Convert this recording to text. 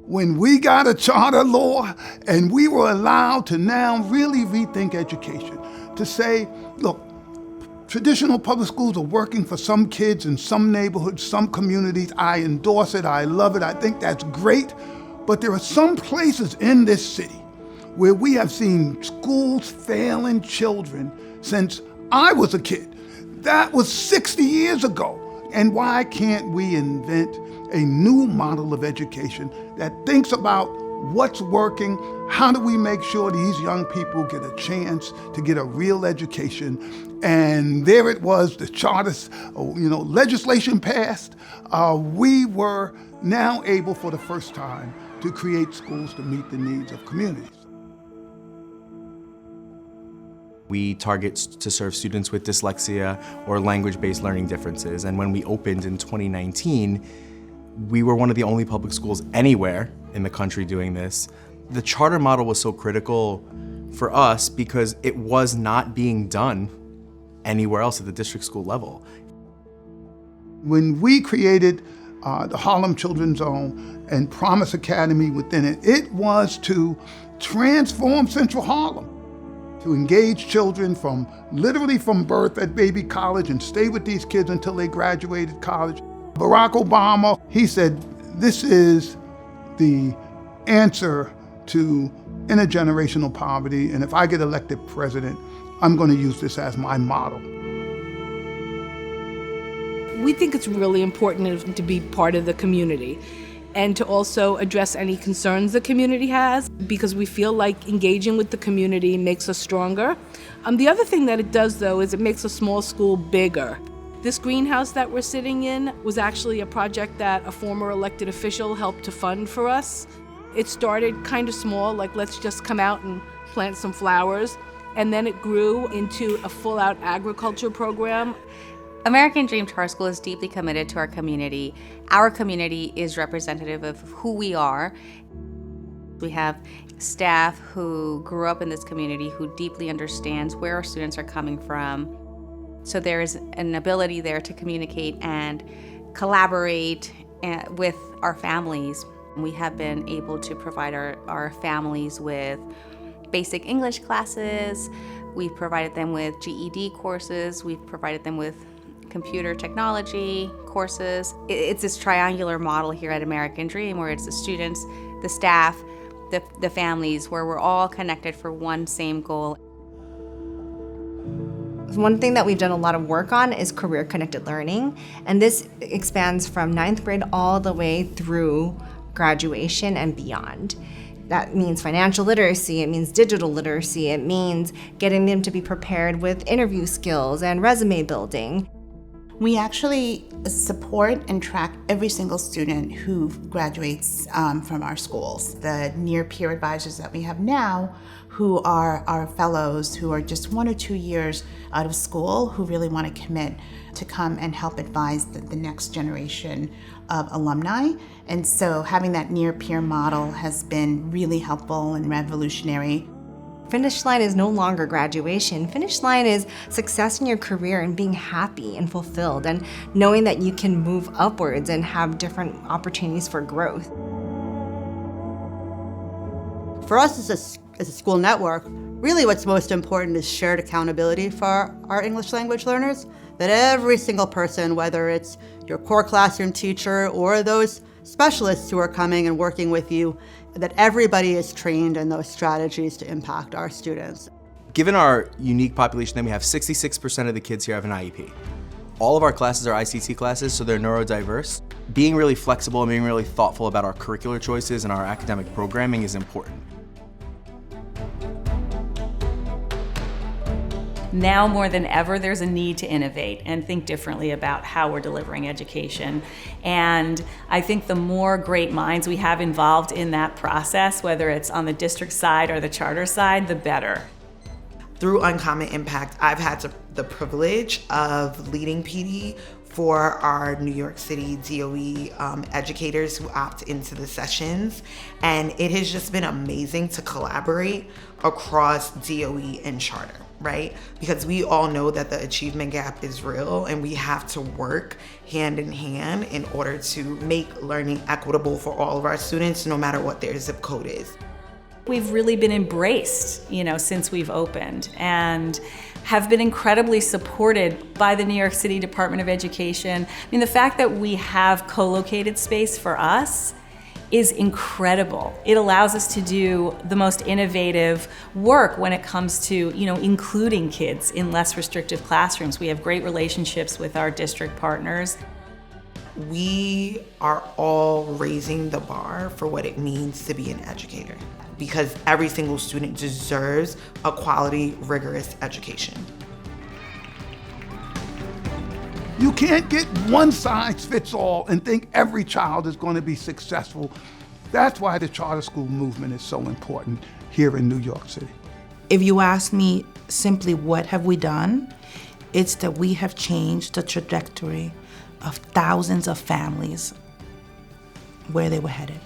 when we got a charter law and we were allowed to now really rethink education, to say, look, traditional public schools are working for some kids in some neighborhoods, some communities. I endorse it, I love it, I think that's great. But there are some places in this city where we have seen schools failing children since I was a kid. That was 60 years ago. And why can't we invent a new model of education that thinks about what's working? How do we make sure these young people get a chance to get a real education? And there it was, the charter, legislation passed. We were now able for the first time to create schools to meet the needs of communities. We target to serve students with dyslexia or language-based learning differences. And when we opened in 2019, we were one of the only public schools anywhere in the country doing this. The charter model was so critical for us because it was not being done anywhere else at the district school level. When we created the Harlem Children's Zone and Promise Academy within it, it was to transform Central Harlem, to engage children literally from birth at baby college and stay with these kids until they graduated college. Barack Obama, he said, this is the answer to intergenerational poverty, and if I get elected president, I'm going to use this as my model. We think it's really important to be part of the community and to also address any concerns the community has, because we feel like engaging with the community makes us stronger. The other thing that it does, though, is it makes a small school bigger. This greenhouse that we're sitting in was actually a project that a former elected official helped to fund for us. It started kind of small, like let's just come out and plant some flowers, and then it grew into a full-out agriculture program. American Dream Charter School is deeply committed to our community. Our community is representative of who we are. We have staff who grew up in this community who deeply understands where our students are coming from. So there is an ability there to communicate and collaborate with our families. We have been able to provide our families with basic English classes. We've provided them with GED courses. We've provided them with computer technology courses. It's this triangular model here at American Dream where it's the students, the staff, the families, where we're all connected for one same goal. One thing that we've done a lot of work on is career-connected learning, and this expands from 9th grade all the way through graduation and beyond. That means financial literacy, it means digital literacy, it means getting them to be prepared with interview skills and resume building. We actually support and track every single student who graduates from our schools. The near peer advisors that we have now, who are our fellows who are just 1 or 2 years out of school, who really want to commit to come and help advise the next generation of alumni. And so having that near peer model has been really helpful and revolutionary. Finish line is no longer graduation. Finish line is success in your career and being happy and fulfilled and knowing that you can move upwards and have different opportunities for growth. For us as a school network, really what's most important is shared accountability for our English language learners, that every single person, whether it's your core classroom teacher or those specialists who are coming and working with you, that everybody is trained in those strategies to impact our students. Given our unique population that we have, 66% of the kids here have an IEP. All of our classes are ICT classes, so they're neurodiverse. Being really flexible and being really thoughtful about our curricular choices and our academic programming is important. Now more than ever, there's a need to innovate and think differently about how we're delivering education. And I think the more great minds we have involved in that process, whether it's on the district side or the charter side, the better. Through Uncommon Impact, I've had the privilege of leading PD for our New York City DOE educators who opt into the sessions. And it has just been amazing to collaborate across DOE and charter. right? Because we all know that the achievement gap is real, and we have to work hand in hand in order to make learning equitable for all of our students, no matter what their zip code is. We've really been embraced, since we've opened, and have been incredibly supported by the New York City Department of Education. The fact that we have co-located space for us is incredible. It allows us to do the most innovative work when it comes to, including kids in less restrictive classrooms. We have great relationships with our district partners. We are all raising the bar for what it means to be an educator, because every single student deserves a quality, rigorous education. You can't get one size fits all and think every child is going to be successful. That's why the charter school movement is so important here in New York City. If you ask me simply what have we done, it's that we have changed the trajectory of thousands of families where they were headed.